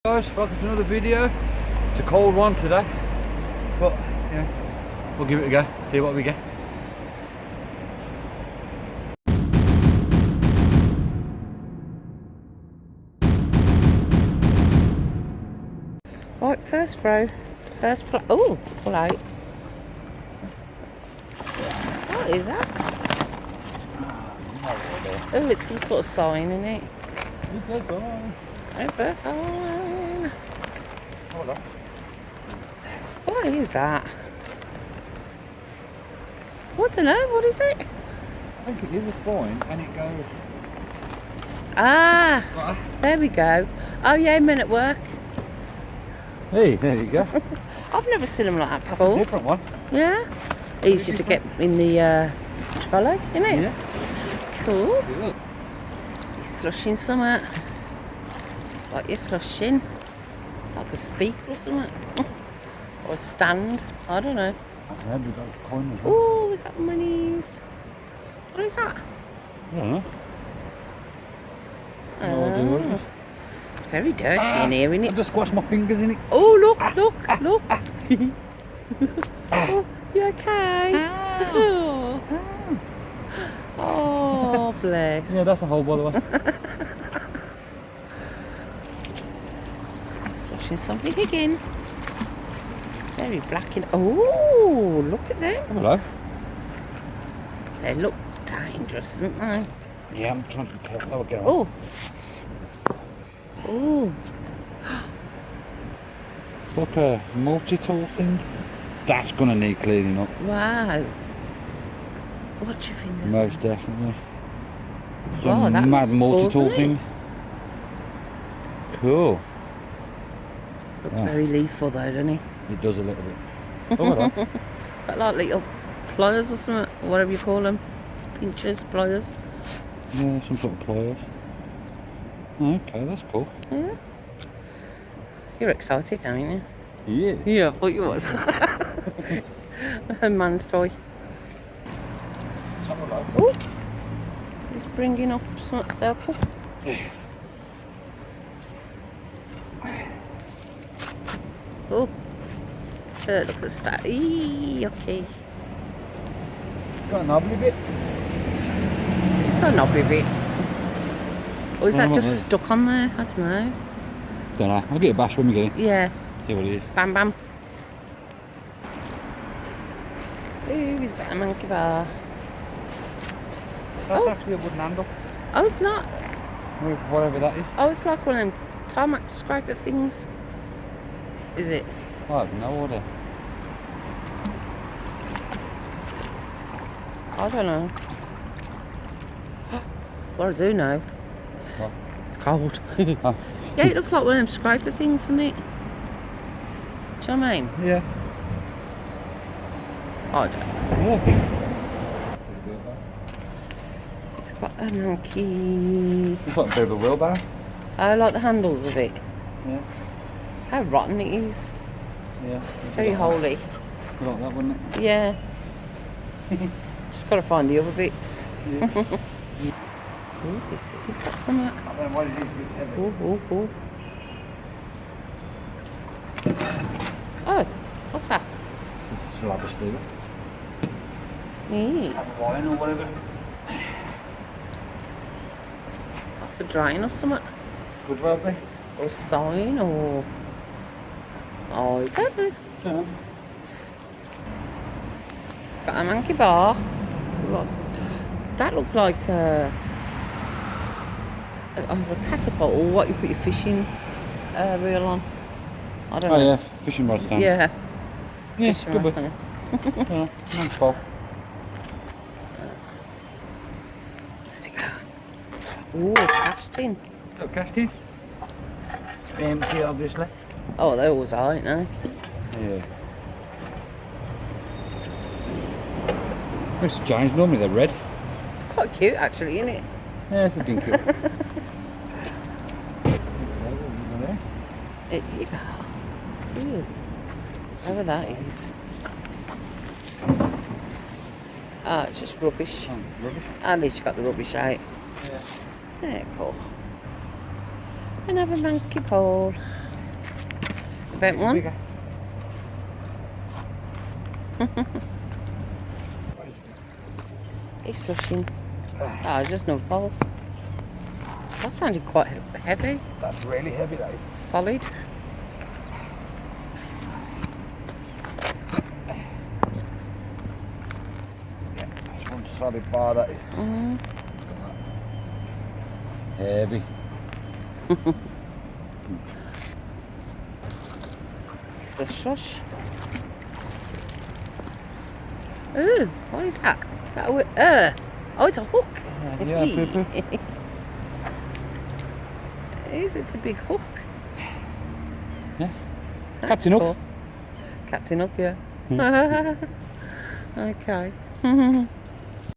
Guys, welcome to another video. It's a cold one today, but yeah, we'll give it a go, see what we get. Right, first row, oh, pull out. What is that? Oh, it's some sort of sign, isn't it? It's a sign. It's a sign. Hold on. What is that? I don't know, what is it? I think it is a sign, and it goes. Ah, there we go. Oh yeah, Men at Work. Hey, there you go. I've never seen them like that That's before. a different one. Yeah. Easy to get in the trolley, isn't it? Yeah. Cool. Look. You're slushing something. Like you're slushing. Like a speaker or something. Or a stand. I don't know. Yeah, we've got a coin as well. Oh, we got monies. What is that? I don't know. No idea what it is. It's very dirty in here, isn't I it? just squashed my fingers in it. Oh, look. Oh, you okay? Oh, bless. Yeah, that's a hole, by the way. Slushing something again. Very black in. Oh, look at them. Hello. They look dangerous, don't they? Yeah, I'm trying to be careful. I'll get on. Oh. Oh. It's like a multi-tool thing. That's gonna need cleaning up. Wow. Watch your fingers. Most definitely. Wow, Some that mad looks cool, multi-tool doesn't it? thing. Cool. Looks Yeah. very lethal though, doesn't he? It does a little bit. Oh, hold on. Got like little pliers or something, or whatever you call them. Pinchers, pliers. Yeah, some sort of pliers. Okay, that's cool. Yeah. You're excited now, aren't you? Yeah. Yeah, I thought you was. A man's toy. Oh, he's bringing up some circle. Oh, look at the stat. Eee, okay. Got a knobbly bit. Got a knobbly bit. Or is that Well, just stuck on there? I don't know. Don't know. I'll get a bash when we get it. Yeah. See what it is. Bam bam. Ooh, he's got a monkey bar. That's Oh. actually a wooden handle. Oh, it's not. With whatever that is. Oh, it's like one of them tarmac scraper things. Is it? I have no idea. I don't know. Well, I do know. What? It's cold. Oh. Yeah, it looks like one of them scraper things, doesn't it? Do you know what I mean? Yeah. I don't know. Yeah. It's got a monkey. It's like a bit of a wheelbarrow. I like the handles of it. Yeah. How rotten it is. Yeah. Very holy. You like that, wouldn't it? Yeah. Just got to find the other bits. Yeah. Ooh, he's got some. I don't know what it is, it's heavy. Ooh. Oh, what's that? It's a slab of steel. Yeah. Slab of iron or whatever. For drying or something. Could well be. Or a sign or. Oh, I don't know. Don't know. Got a monkey bar. What? That looks like a catapult or what you put your fishing reel on. I don't know. Oh yeah, fishing rods down. Yeah. Yeah, Fishing could be. rod, Yeah, nice ball. Where's it go? Ooh, cashed in. Little casting. Empty, obviously. Oh, they always are, ain't they? Yeah. Mr. Jones, normally they're red. It's quite cute, actually, isn't it? Yeah, it's a dinky. There you go. Ooh. Whatever that is. Oh, it's just rubbish. Rubbish. At least you got the rubbish out. Yeah. Yeah, cool. Another monkey pole. Fat one? Bigger. He's slushing. Oh, just no fall. That sounded quite heavy. That's really heavy, that is. Solid. Yeah, that's one solid bar, that is. Heavy. It's a slush. Ooh, what is that? Oh, it's a hook. Yeah, poo-poo. It's a big hook. Yeah. That's Captain Hook. cool. Captain Hook, yeah. Okay.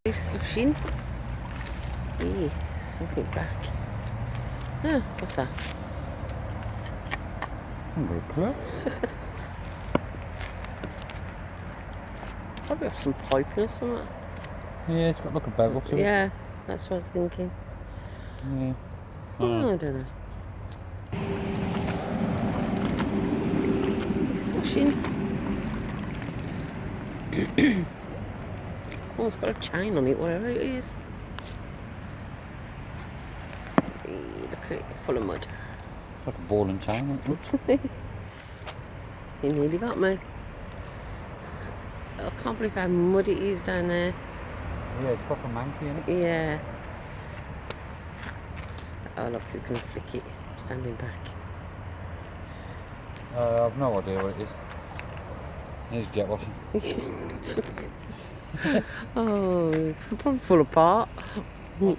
He's slushing. Eee, something back. Oh, what's that? I'm very clear. Probably have some piping or something. Yeah, it's got like a bevel to it. Yeah, that's what I was thinking. Yeah. Oh, I don't know. He's slushing. Oh, it's got a chain on it, whatever it is. Look at it, full of mud. Like a ball and chain. Oops. He nearly got me. I can't believe how muddy it is down there. Yeah, it's proper manky, isn't it? Yeah. Oh look, it's going to flick it. Standing back. I've no idea what it is. Here's jet washing. Oh, it's probably fall apart. He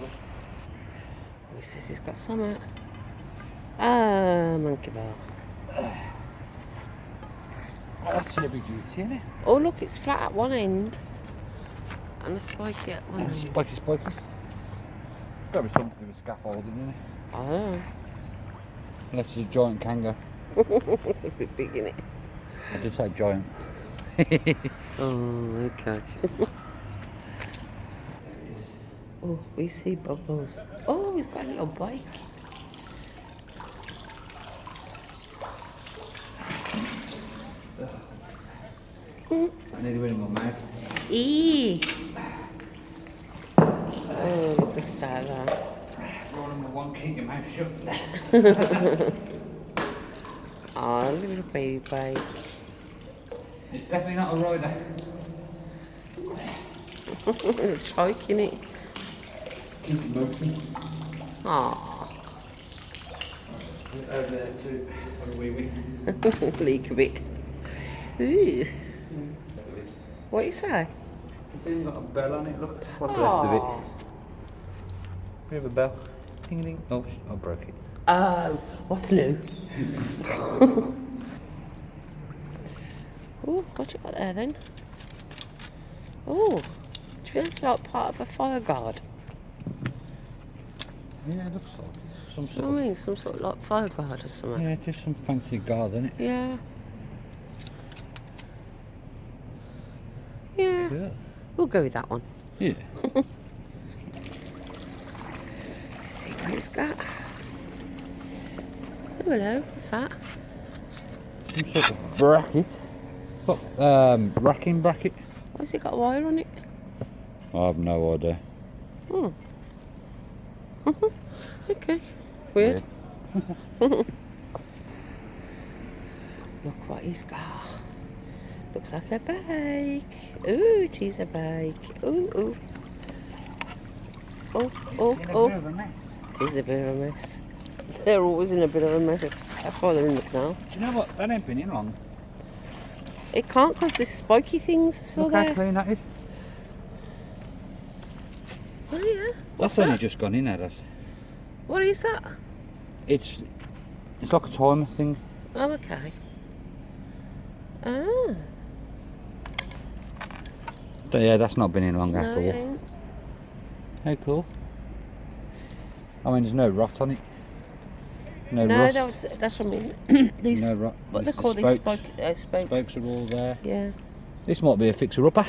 says he's got some. Monkey bar. That's heavy duty, isn't it? Oh look, it's flat at one end and a spiky at one end. Spiky. Probably something with scaffolding, isn't it? I don't know. Unless it's a giant kangaroo. It's a bit big, isn't it? I did say giant. Oh, okay. Oh, we see bubbles. Oh, he's got a little bike. I nearly went in my mouth. Eee! Oh, look at the style there. Rule number one, keep your mouth shut. Oh, little baby bike. It's definitely not a rider. There's a trike in it. Keep it motion. Aww. Over there too. Have a wee wee. Leak a bit. Ooh. What do you say? It's even got a bell on it, look. What's Aww. left of it? We have a bell. Ding ding. Oh, I broke it. Oh, what's new? Oh, what you got there then? Oh, it feels like part of a fire guard. Yeah, it looks like it's some I sort of... mean, some sort of like fire guard or something. Yeah, it is some fancy guard, isn't it? Yeah. Yeah. Yeah. We'll go with that one. Yeah. Let's see what it's got. Oh, hello. What's that? Some sort of bracket. What? Racking bracket? Why's it got a wire on it? I have no idea. Oh. Okay. Weird. Look what he's got. Looks like a bike. Ooh, it is a bike. Ooh, ooh. Oh, oh, oh. It is a bit of a mess. They're always in a bit of a mess. That's why they're in the canal. Do you know what? That ain't been in long. It can't because this spiky thing's still Look there. how clean that is. Oh yeah. That's only just gone in there. That. What is that? It's like a timer thing. Oh, okay. Ah. But yeah, that's not been in long No, at it all. ain't. How cool. I mean, there's no rot on it. No No, rust. that's what I mean. These, No rot. what they The call these spokes. spokes. Spokes are all there. Yeah. This might be a fixer-upper.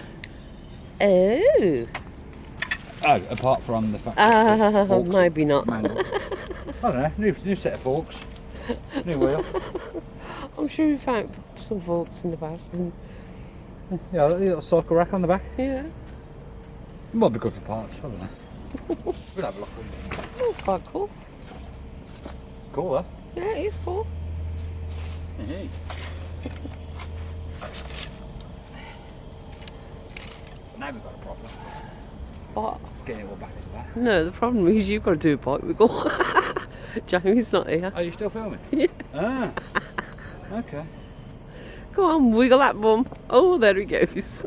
Oh. Oh, apart from the fact Maybe not. mangled. I don't know, new set of forks. New wheel. I'm sure we found some forks in the past. And Yeah, a little cycle rack on the back. yeah, Might be good for parts, I don't know. We'll have a look. that's quite cool. Cool, huh? Yeah, it is cool. Hey. Now we've got a problem. What? Getting it all back in the back. No, the problem is you've got to do a bike wiggle. Jamie's not here. Are you still filming? Yeah. Ah. Okay. Come on, wiggle that bum. Oh, there he goes.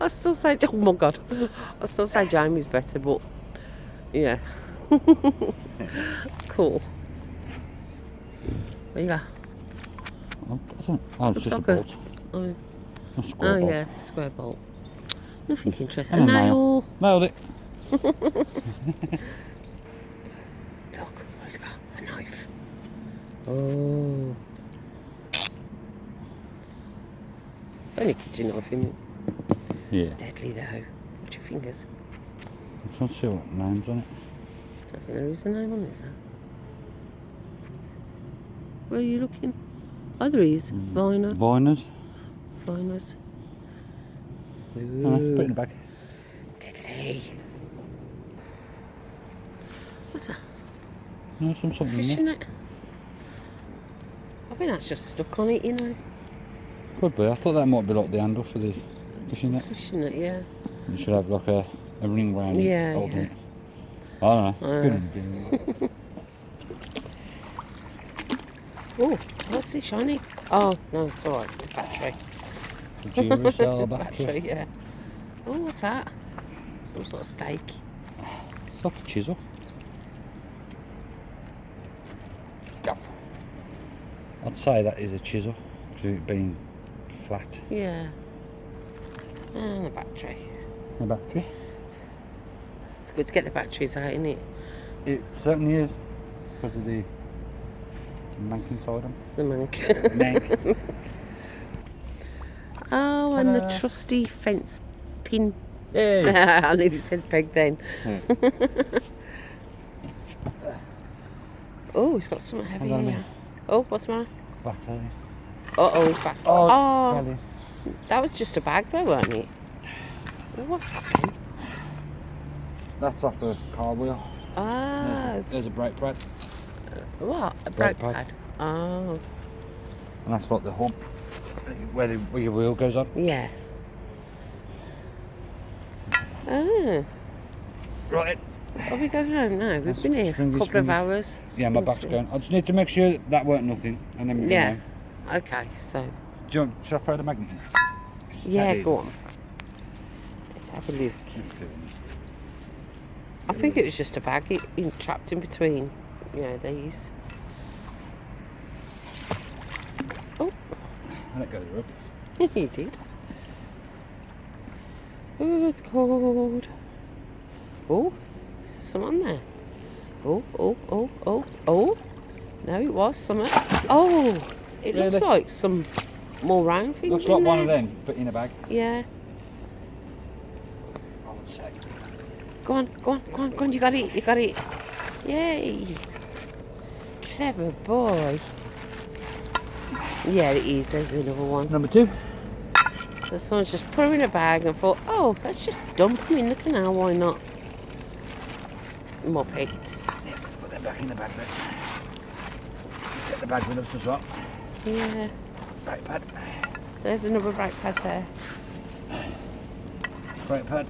I still say, oh my god. I still say Jamie's better, but yeah. Cool. Where you go? Oh, it's just a like a- bolt. Oh, A square oh bolt. yeah, square bolt. Nothing interesting. And A a nail. Nailed it. Look, he's got a knife. Oh. Only kitchen knife, isn't it? Yeah. Deadly though. Watch your fingers. I'm trying to see what name's on it. Don't think there is a name on it, sir. Where are you looking? Oh, there is. Viner. Viners. Viners. Oh, no, put it in the bag. Deadly. What's that? No, something Fish in in it. it? I think that's just stuck on it, you know. Could be. I thought that might be like the handle for the fishing net. Fish in it, yeah. You should have like a ring round Yeah, it, holding yeah. it. I don't know. Good. Oh, what's this shiny? Oh, no, it's alright. It's a battery. Duracell battery. Yeah. Oh, what's that? Some sort of steak. It's like a chisel. Gaff. I'd say that is a chisel because it being flat. Yeah. And a battery. A battery. It's good to get the batteries out, isn't it? It certainly is because of the mank inside them. The mank. Mank. Oh, and the Ta-da. trusty fence pin. Hey. I nearly said peg then. Oh, he's got something heavy Hold on a here. minute. Oh, what's the matter? Battery. Oh, he's back. Oh, belly. That was just a bag though, weren't it? What's that then? That's off the car wheel. Ah, There's a brake pad. what? A brake brake pad. pad. Oh, And that's like the hub where your wheel goes on. yeah. Oh, Right. are we going home now? We've Yes, been here a springy, couple of springy. hours. Yeah, my back's going. I just need to make sure that weren't nothing, and then we go Yeah. home. Okay, so Do you want, should I throw the magnet in? yeah, Take it go easy. on. Let's have a look. I think it was just a bag trapped in between, you know, these. Oh, I let go of the rope. you did. Oh, it's cold. Oh, is there some on there? Oh. No, it was something. Oh, it looks Really? like some more round things. Looks in like one there. of them, but in a bag. Yeah. I would say. Go on. You got it. Yay. Clever boy. Yeah, it is. There's another one. Number 2. So someone's just put him in a bag and thought, oh, let's just dump him in the canal. Why not? More pigs. Yeah, let's put them back in the bag then. Get the bag with us as well. Yeah. Brake pad. There's another brake pad there. Brake pad.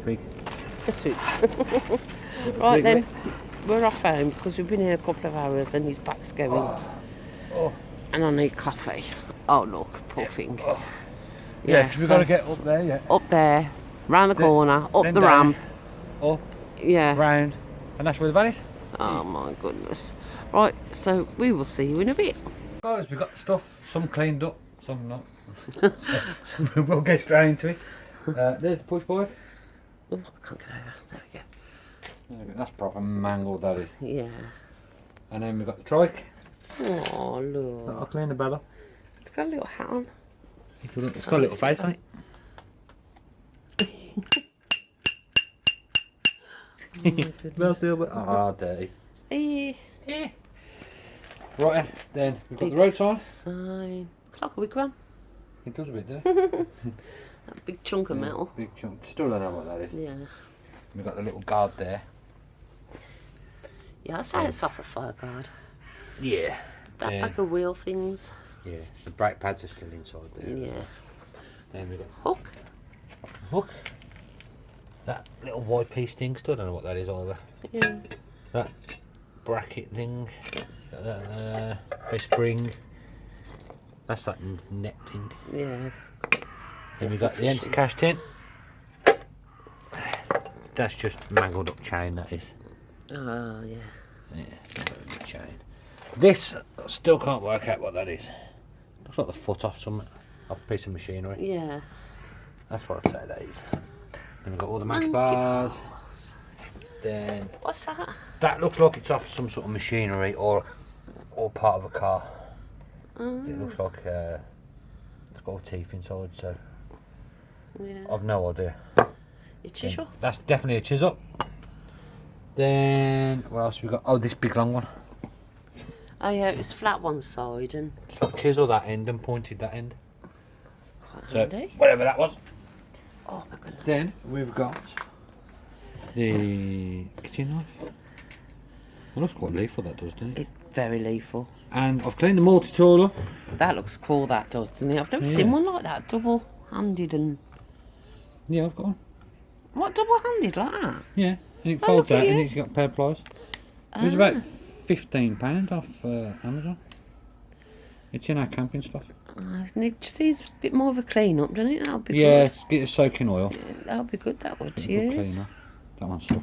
Twig. The toots. Right then, we're off home because we've been here a couple of hours and his back's going. Oh. And I need coffee. Oh look, poor thing. Oh. Yeah, 'cause we've so got to get up there, yeah. up there, round the corner, up then the down. ramp. Up, Yeah. round, and that's where the van is. Oh my goodness. Right, so we will see you in a bit. Guys, we've got stuff, some cleaned up, some not. so we'll get straight into it. There's the push board. Oh, I can't get over. There we go. That's proper mangled, that is. Yeah. And then we've got the trike. Oh look. I'll clean the bell up. It's got a little hat on. It's got a little face on it. Oh, Well, still, but dirty. Eh. Yeah. Right then, we've got Big the road sign. sign. Looks like a wigwam. It does a bit, doesn't it? That big chunk of metal. Big chunk. Still don't know what that is. Yeah. We've got the little guard there. Yeah, I'd say it's off a fire guard. Yeah. That bag of wheel things. Yeah, the brake pads are still inside there. Yeah. Then we've got Hook. hook. That little white piece thing, still don't know what that is either. Yeah. That bracket thing. Got that there. Fish spring. That's that net thing. Yeah. Then we've got the empty cash tin. That's just mangled up chain, that is. Oh, yeah. Yeah, chain. This, I still can't work out what that is. Looks like the foot off a piece of machinery. Yeah. That's what I'd say that is. Then we've got all the monkey bars. Then What's that? that looks like it's off some sort of machinery or part of a car. It looks like it's got teeth inside, so Yeah. I've no idea. Your chisel? That's definitely a chisel. Then what else we got? Oh, this big long one. Oh, yeah, it was flat one side and It's like chisel that end and pointed that end. quite So handy. whatever that was. Oh, my goodness. Then we've got the kitchen knife. Well, looks quite lethal, that does, doesn't it? It's very lethal. And I've cleaned the multi-tool up. That looks cool, that does, doesn't it? I've never Yeah. seen one like that, double-handed and... Yeah, I've got one. What, double-handed like that? Yeah, and it Oh, folds look at out and you. it's got a pair of pliers. It was about £15 off Amazon. It's in our camping stuff. It just needs a bit more of a clean-up, doesn't it? That'll be Yeah, good. get it soaking oil. That'll be good, that would, It's a to good use. cleaner. That one's stuck.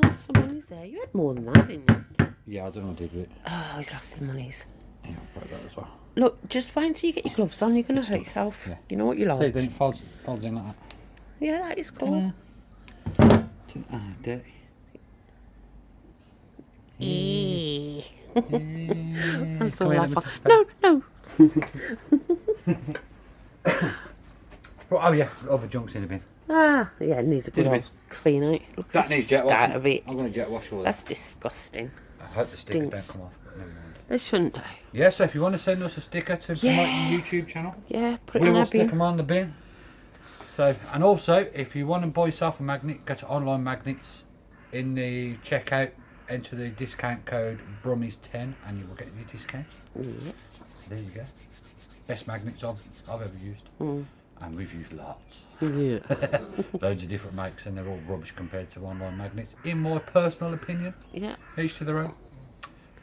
Oh, some money's there. You had more than that, didn't you? Yeah, I don't know what I did with it. Oh, he's lost his monies. Yeah, I'll break that as well. Look, just wait until you get your gloves on. You're going to hurt yourself. Yeah. You know what you See, like. then it folds in like that. Yeah, that is cool. Dirty. Eee. Yeah, That's all come here, I let me thought. touch No, no. Oh yeah, other junk's in the bin. Ah, yeah, it needs a good Needs a old bit. clean out. Look That at needs the jet start washing. of it. I'm going to jet wash all that. That's disgusting. I hope the stickers don't Stinks. come off, but never mind. They shouldn't do. Yeah, so if you want to send us a sticker to promote your YouTube channel, Yeah, put it we in will our stick bin. them on the bin. So, and also, if you want to buy yourself a magnet, go to Online Magnets. In the checkout, enter the discount code Brummies10 and you will get your discount. Yeah. So there you go. Best magnets I've ever used. And we've used lots. Yeah. Loads of different makes and they're all rubbish compared to Online Magnets, in my personal opinion. Yeah. Each to their own.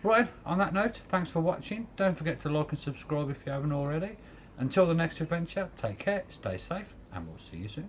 Right, on that note, thanks for watching. Don't forget to like and subscribe if you haven't already. Until the next adventure, take care, stay safe, and we'll see you soon.